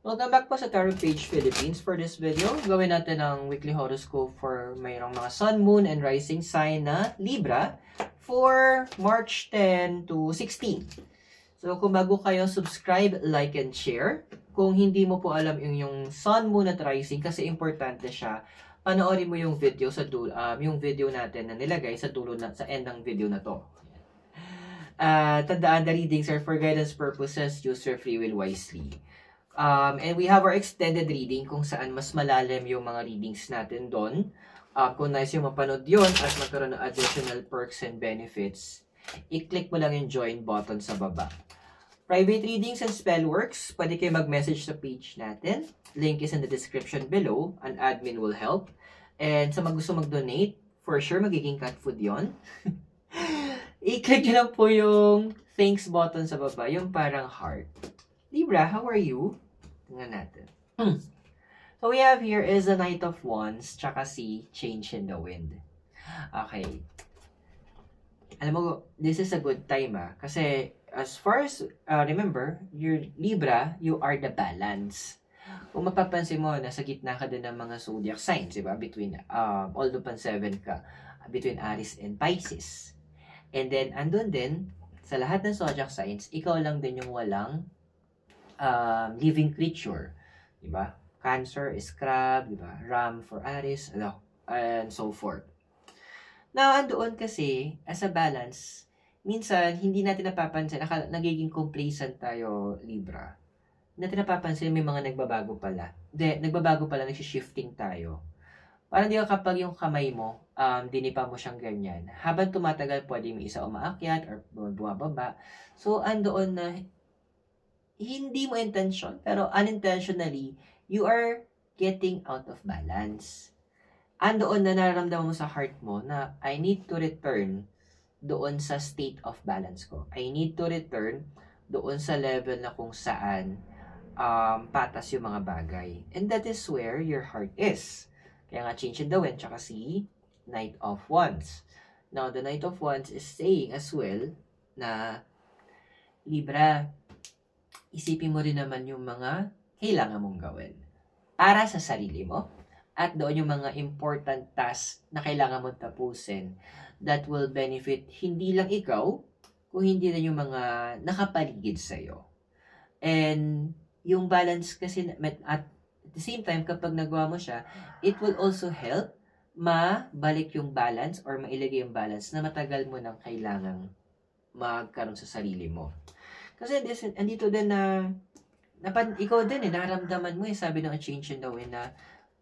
Welcome back po sa Tarot Page Philippines. For this video, gawin natin ang weekly horoscope for mayroong mga Sun, Moon, and Rising sign na Libra for March 10 to 16. So kung bago kayo, subscribe, like, and share. Kung hindi mo po alam yung Sun, Moon, at Rising, kasi importante siya, panoorin mo yung video sa dulo, yung video natin na nilagay sa dulo sa end ng video na to. Tandaan, the readings are for guidance purposes. Use your free will wisely. And we have our extended reading kung saan mas malalim yung mga readings natin doon. Kung nice yung mapanood yun at magkaroon ng additional perks and benefits, i-click mo lang yung join button sa baba. Private readings and spell works, pwede kayo mag-message sa page natin. Link is in the description below. An admin will help. And sa gusto mag-donate, for sure magiging cat food yun. I-click nyo lang po yung thanks button sa baba, yung parang heart. Libra, how are you? Tingnan natin. So we have here is the Knight of Wands, tsaka si Change in the Wind. Okay. Alam mo, this is a good time kasi as far as, remember, your Libra, you are the balance. Kung mapapansin mo, nasa gitna ka din ng mga zodiac signs, diba? Between, although pan 7 ka, between Aries and Pisces. And then, andun din, sa lahat ng zodiac signs, ikaw lang din yung walang living creature, diba? Cancer is crab, diba? Ram for Aries, and so forth. Now, andoon kasi, as a balance, minsan, hindi natin napapansin, nagiging complacent tayo, Libra. Hindi natin napapansin, may mga nagbabago pala. Nagbabago pala, nagsishifting tayo. Parang di ka kapag yung kamay mo, dinipa mo siyang ganyan. Habang tumatagal, pwede may isa umaakyat or bumababa. So, andoon na, hindi mo intention, pero unintentionally, you are getting out of balance. Andoon na nararamdaman mo sa heart mo na I need to return doon sa state of balance ko. I need to return doon sa level na kung saan patas yung mga bagay. And that is where your heart is. Kaya nga, Change in the Wind, tsaka si Knight of Wands. Now, the Knight of Wands is saying as well na Libra, isipin mo rin naman yung mga kailangan mong gawin para sa sarili mo at doon yung mga important tasks na kailangan mong tapusin that will benefit hindi lang ikaw, kung hindi rin yung mga nakapaligid sa'yo. And yung balance kasi at the same time, kapag nagawa mo siya, it will also help mabalik yung balance or mailagay yung balance na matagal mo nang kailangang magkaroon sa sarili mo. Kasi andito din na ikaw din naramdaman mo sabi ng Change in the Wind na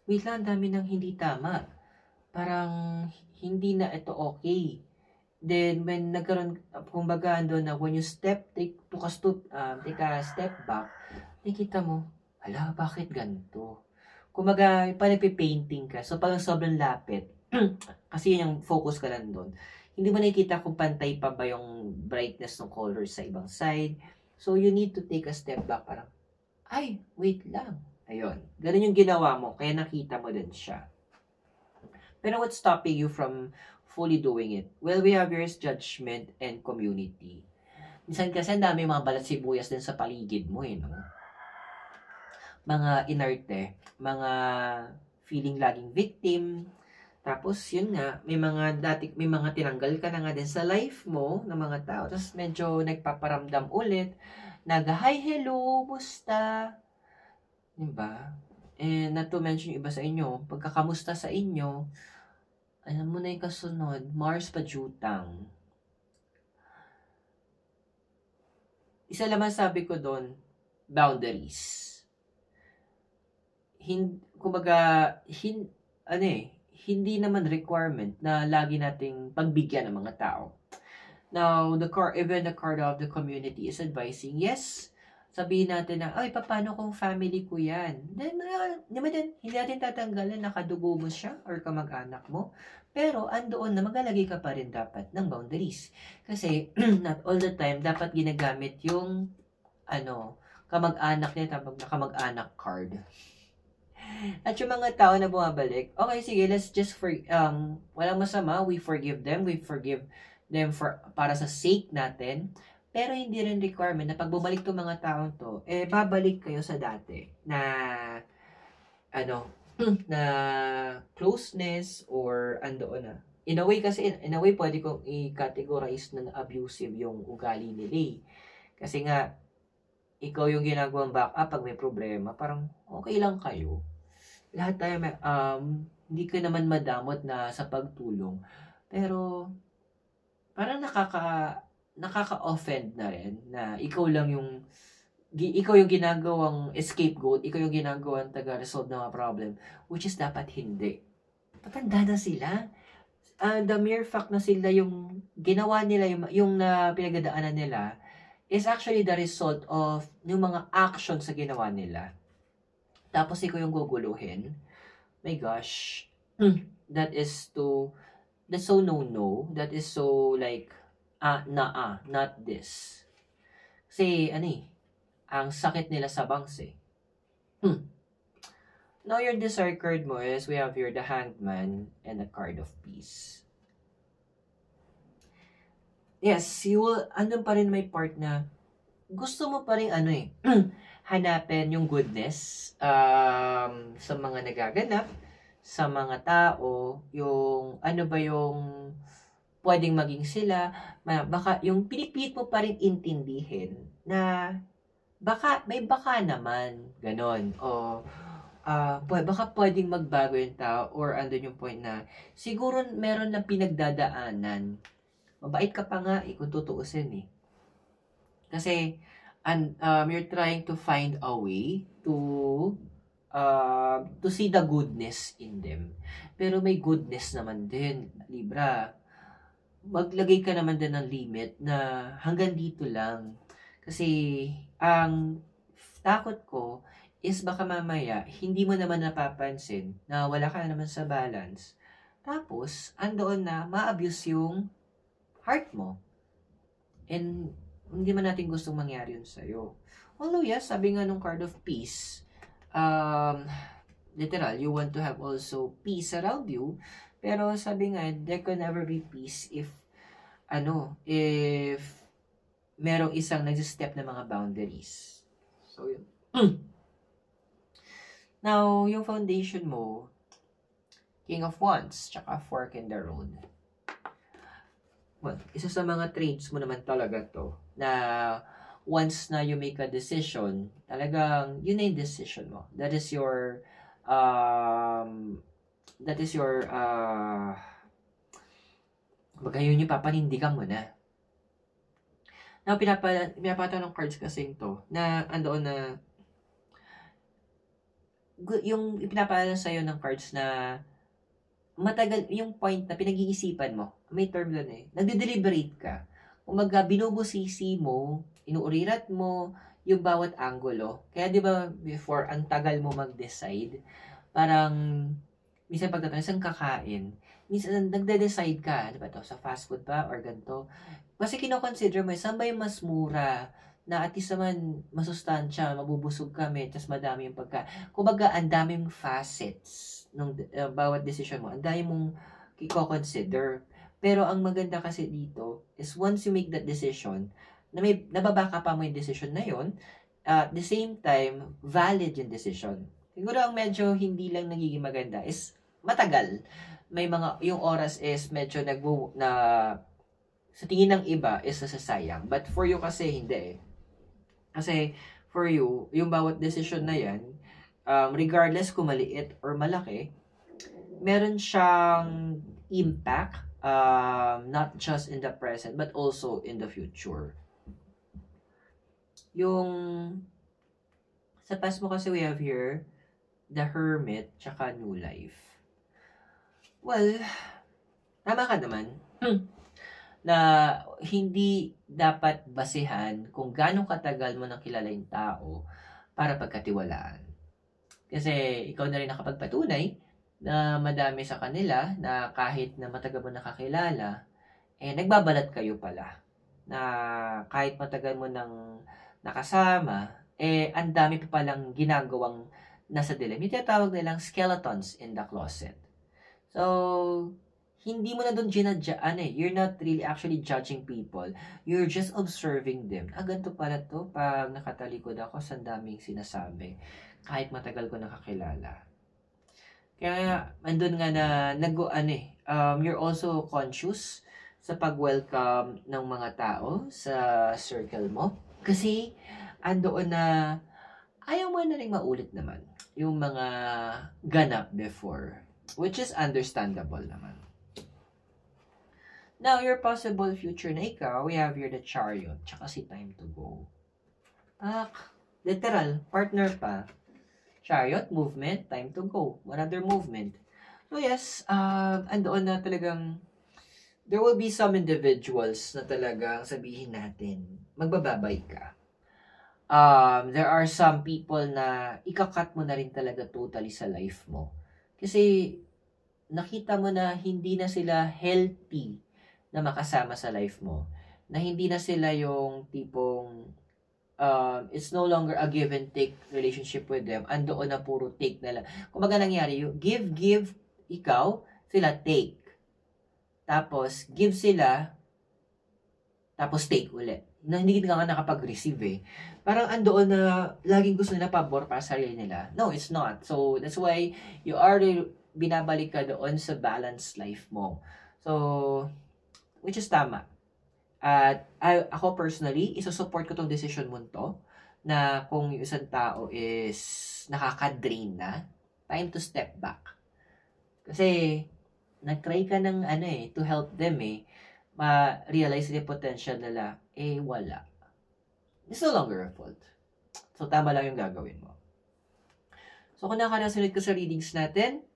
wait lang, dami nang hindi tama. Parang hindi na ito okay. Then when nagkaroon, kumbaga doon na when you take a step back, nakita mo, ala, bakit ganito? Kumbaga, parang painting ka. So parang sobrang lapit. Kasi yun yung focus ka lang doon. Hindi mo nakikita kung pantay pa ba yung brightness ng colors sa ibang side. So, you need to take a step back. Parang, ay, wait lang. Ayun. Ganun yung ginawa mo. Kaya nakita mo din siya. Pero what's stopping you from fully doing it? Well, we have your judgment and community. Minsan kasi dami mga balat sibuyas din sa paligid mo, no? Mga inerte. Mga feeling laging victim. Tapos, yun nga, may mga tinanggal ka na nga din sa life mo ng mga tao. Tapos, medyo nagpaparamdam ulit. Nag-hi, hello, musta? Diba? And not to mention yung iba sa inyo, pagkakamusta sa inyo, alam mo na yung kasunod, Mars Pajutang. Isa naman sabi ko doon, boundaries. Hindi naman requirement na lagi nating pagbigyan ng mga tao. Now, even the card of the community is advising, yes, sabihin natin na, ay, paano kung family ko yan? Then, hindi natin tatanggalan na kadugo mo siya or kamag-anak mo. Pero, andoon na maglalagay ka pa rin dapat ng boundaries. Kasi, not all the time, dapat ginagamit yung, kamag-anak niya, tawag na kamag-anak card. At yung mga tao na bumabalik, okay, sige, let's just walang masama, we forgive them para sa sake natin, Pero hindi rin requirement na pag bumalik itong mga taong to, babalik kayo sa dati na, na closeness or andoon na. In a way, pwede kong i-categorize na abusive yung ugali nila eh. Kasi nga, ikaw yung ginagawang backup pag may problema, parang okay lang kayo. Lahat tayo, hindi ka naman madamot na sa pagtulong. Pero, parang nakaka-offend na rin na ikaw yung ginagawang scapegoat, ikaw yung ginagawang taga-resolve ng mga problem, which is dapat hindi. Patanda na sila. The mere fact na sila yung ginawa nila, yung pinagdadaanan nila, is actually the result of yung mga actions sa ginawa nila. Tapos ikaw yung guguluhin. My gosh. That's so no. That is so like, not this. Kasi, ang sakit nila sa bangs eh. Now, your desire card mo is, we have here the Hangman and the card of peace. Yes, andun pa rin may part na gusto mo pa rin hanapin yung goodness sa mga nagaganap, sa mga tao, yung yung pwedeng maging sila, baka yung pinipilit mo pa rin intindihin na may baka naman, ganon, o baka pwedeng magbago yung tao, or andun yung point na siguro meron na pinagdadaanan. Mabait ka pa nga, kung tutuusin eh. Kasi, you're trying to find a way to see the goodness in them. Pero may goodness naman din, Libra. Maglagay ka naman din ng limit na hanggang dito lang. Kasi, ang takot ko is baka mamaya, hindi mo naman napapansin na wala ka naman sa balance. Tapos, andoon na, ma-abuse yung heart mo. And, hindi man natin gustong mangyari yun sa'yo. Although, yes, sabi nga nung card of peace, literal, you want to have also peace around you. Pero sabi nga, there can never be peace if merong isang nag-step na mga boundaries. So, yun. Now, yung foundation mo, King of Wands, tsaka Fork in the Road. Well, isa sa mga traits mo naman talaga to, na once na you make a decision, talagang yun na yung decision mo. That is your yun yung papanindigan mo na. Now, pinapata ng cards kasi to, na andoon na, yung pinapala sa'yo ng cards na, matagal, yung point na pinag-iisipan mo, may term doon eh, nagde-deliberate ka. Umaga, binubusisi mo, inuurirat mo, yung bawat anggulo. Kaya di ba before, ang tagal mo mag-decide, parang, minsan pagdating, isang kakain, minsan nagde-decide ka, di ba to, sa fast food ba, or ganito. Kasi kinoconsider mo, saan ba yung mas mura, na at least naman masustansya, mabubusog kami, tas madami yung kumbaga, ang daming facets ng bawat decision mo, ang dami mong i-consider. Pero ang maganda kasi dito is once you make that decision, nababaka pa mo yung decision na yun, at the same time, valid yung decision. Siguro ang medyo hindi lang nagiging maganda is matagal. May yung oras is medyo sa tingin ng iba is nasasayang. But for you kasi hindi eh. Kasi for you, yung bawat decision na yan, regardless kung maliit or malaki, meron siyang impact, not just in the present, but also in the future. Yung, sa past mo kasi we have here, the Hermit, tsaka New Life. Well, tama ka naman. Na hindi dapat basehan kung gano'ng katagal mo nang kilala yung tao para pagkatiwalaan. Kasi ikaw na rin nakapagpatunay na madami sa kanila na kahit na matagal mo nakakilala, nagbabalat kayo pala. Na kahit matagal mo nang nakasama, ang dami pa palang ginagawang nasa dilim. Yung tinatawag nilang skeletons in the closet. So, hindi mo na doon ginadjaan eh. You're not really actually judging people. You're just observing them. Ganito pala to. Pag nakatalikod ako, sa daming sinasabi. Kahit matagal ko nakakilala. Kaya, andun nga na, you're also conscious sa pag-welcome ng mga tao sa circle mo. Kasi, andoon na, ayaw mo na rin maulit naman yung mga ganap before. Which is understandable naman. Now, your possible future na ikaw, we have here the Chariot, tsaka si Time to Go. Literal, partner pa. Chariot, movement, time to go. Another movement. So yes, andoon na talagang, there will be some individuals na talagang sabihin natin, magbababay ka. There are some people na ikakat mo na rin talaga totally sa life mo. Kasi, nakita mo na hindi na sila healthy na makasama sa life mo. Na hindi na sila yung tipong it's no longer a give and take relationship with them. Andoon na puro take na lang. Kung baga nangyari, yung give, ikaw, sila take. Tapos, give sila, tapos take ulit. Na hindi ka nga nakapag-receive eh. Parang andoon na laging gusto nila pabor para sa sarili nila. No, it's not. So, that's why you are binabalik ka doon sa balanced life mo. So, which is tama. At ako personally, isusupport ko tong decision mo to, na kung yung isang tao is nakaka-drain na, time to step back. Kasi, nag-try ka ng to help them ma-realize yung potential nila, wala. It's no longer a fault. So, tama lang yung gagawin mo. So, kung nakarasunod ka sa readings natin,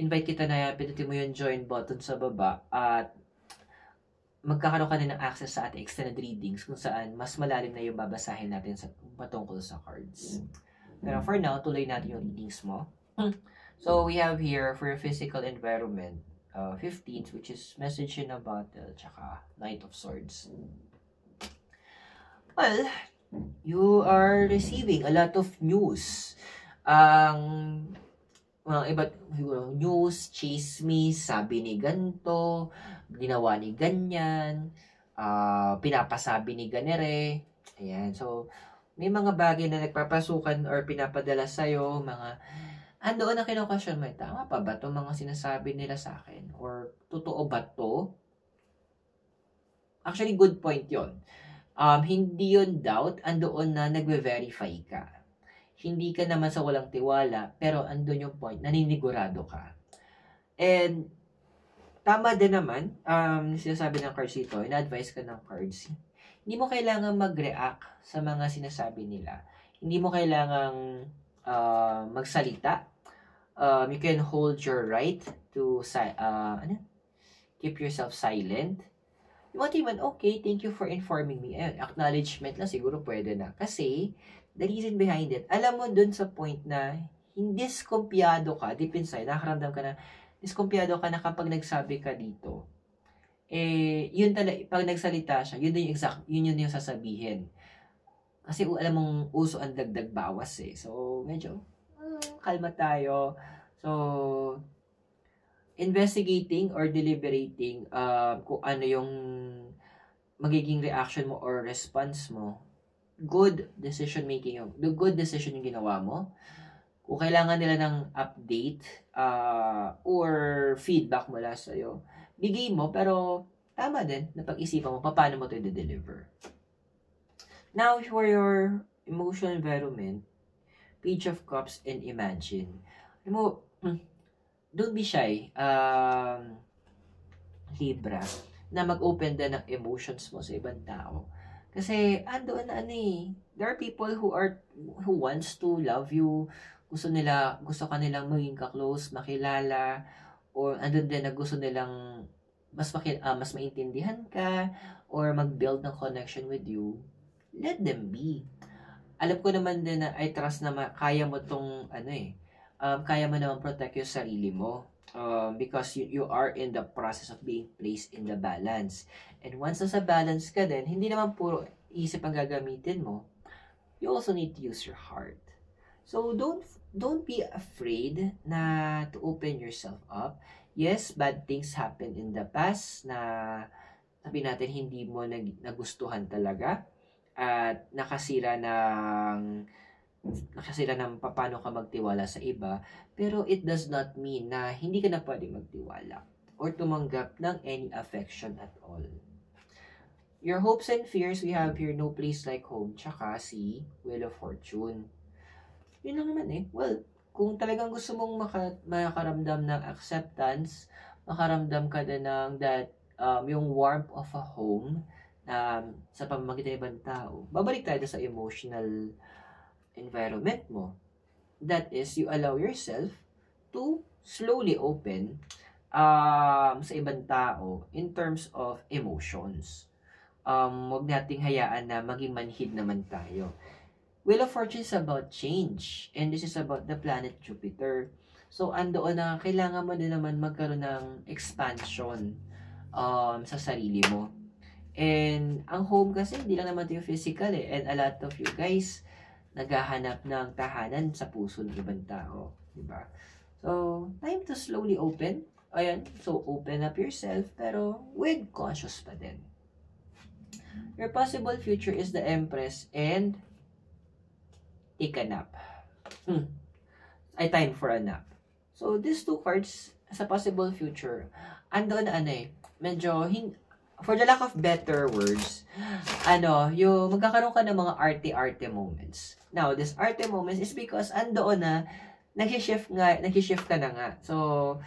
invite kita na pindutin mo yung join button sa baba at magkakaroon ka din ng access sa ating extended readings kung saan mas malalim na yung babasahin natin sa patungkol sa cards. Pero for now, tuloy natin yung readings mo. So, we have here for your physical environment, 15th, which is message in a battle, tsaka Knight of Swords. Well, you are receiving a lot of news. Mga iba't news, chismis, sabi ni ganto, ginawa ni ganyan, pinapasabi ni ganere. Ayan, so, may mga bagay na nagpapasukan or pinapadala sa'yo, mga, andoon na kinukasyon mo, tama pa ba itong mga sinasabi nila sa akin? Or, totoo ba to? Actually, good point yon. Hindi yun doubt, andoon na nagve-verify ka. Hindi ka naman sa walang tiwala, pero andun yung point, naninigurado ka. And, tama din naman, sinasabi ng cards ito, ina-advise ka ng cards, hindi mo kailangan mag-react sa mga sinasabi nila. Hindi mo kailangang magsalita. You can hold your right to keep yourself silent. Yung mga okay, thank you for informing me. Acknowledgement lang siguro pwede na. Kasi, the reason behind it, alam mo dun sa point na hindi diskumpiyado ka, deep inside, nakaramdam ka na, diskumpiyado ka na kapag nagsabi ka dito. Yun talaga, pag nagsalita siya, yun yung sasabihin. Kasi alam mong uso ang dagdag bawas eh. So, medyo, kalma tayo. So, investigating or deliberating kung ano yung magiging reaction mo or response mo, good decision making yung ginawa mo. Kung kailangan nila ng update or feedback mula sa'yo, bigay mo, pero tama din na pag-isipan mo paano mo ito i-deliver. Now, for your emotional environment, Page of Cups and Imagine. Don't be shy, Libra, na mag-open din ng emotions mo sa ibang tao. Kasi, andoon na there are people who wants to love you, gusto ka nilang maging ka-close, makilala, or andun din na gusto nilang mas maintindihan ka, or mag-build ng connection with you. Let them be. Alam ko naman din na I trust na kaya mo tong kaya mo naman protect yung sarili mo. Because you are in the process of being placed in the balance. And once nasa balance ka din, hindi naman puro isip ang gagamitin mo. You also need to use your heart. So don't be afraid na to open yourself up. Yes, bad things happen in the past na sabi natin hindi mo nagustuhan talaga at nakasira ng paano ka magtiwala sa iba, pero it does not mean na hindi ka na pwede magtiwala or tumanggap ng any affection at all. Your hopes and fears, we have here No Place Like Home, tsaka si Wheel of Fortune. Yun lang naman eh. Well, kung talagang gusto mong makaramdam ng acceptance, makaramdam ka din ng yung warmth of a home sa pamamagitan ng ibang tao, babalik tayo sa emotional environment mo. That is, you allow yourself to slowly open sa ibang tao in terms of emotions. Huwag nating hayaan na maging manhid naman tayo. Wheel of Fortune is about change, and this is about the planet Jupiter. So, andoon na kailangan mo din naman magkaroon ng expansion sa sarili mo. And ang home kasi, hindi lang naman ito yung physical eh. And a lot of you guys, naghahanap ng tahanan sa puso ng ibang tao. Diba? So, time to slowly open. Ayan, so open up yourself, pero with conscious pa din. Your possible future is the Empress and take a nap. Time for a nap. So, these two cards sa possible future, andoon medyo, for the lack of better words, yung magkakaroon ka ng mga arte-arte moments. Now, this arte moments is because andoon na, nag-shift ka na nga. So,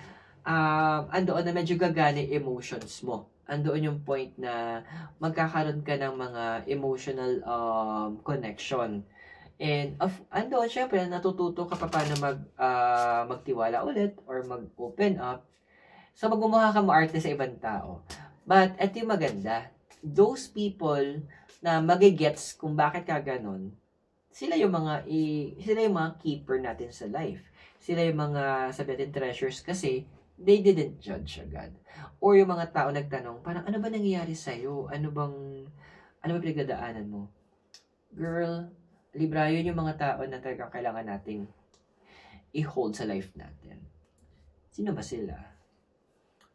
andoon na medyo gagana emotions mo. Andoon yung point na magkakaroon ka ng mga emotional connection. And andoon, syempre, natututo ka pa paano magtiwala ulit or mag-open up. So, magmumukha ka maarte sa ibang tao. But, ito yung maganda. Those people na magigets kung bakit ka ganon, sila yung mga keeper natin sa life. Sila yung mga, sabi natin, treasures kasi they didn't judge agad. Or yung mga tao nagtanong, parang ano ba nangyayari sa'yo? Ano ba pinagdadaanan mo? Girl, Libra, yun yung mga tao na talagang kailangan nating i-hold sa life natin. Sino ba sila?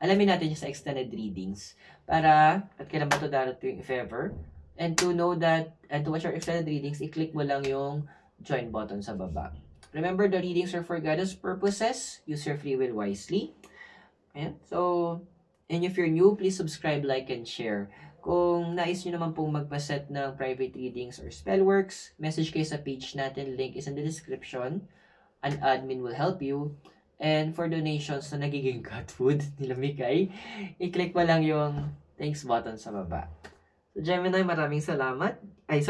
Alamin natin sa extended readings para, at kailan ba ito darating if ever, and to know that, and to watch our extended readings, i-click mo lang yung join button sa baba. Remember, the readings are for guidance purposes. Use your free will wisely. Ayan. So, and if you're new, please subscribe, like, and share. Kung nais nyo naman pong magpaset ng private readings or spellworks, message kayo sa page natin. Link is in the description. An admin will help you. And for donations na nagiging cat food nila Mikay, i-click mo lang yung thanks button sa baba. So, Gemini, maraming salamat.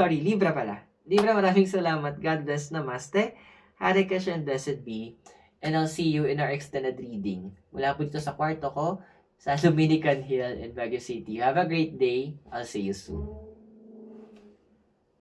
Libra pala. Libra, maraming salamat. God bless, namaste. Hare Krishna and blessed be. And I'll see you in our extended reading. Mula po dito sa kwarto ko, sa Dominican Hill in Baguio City. Have a great day. I'll see you soon.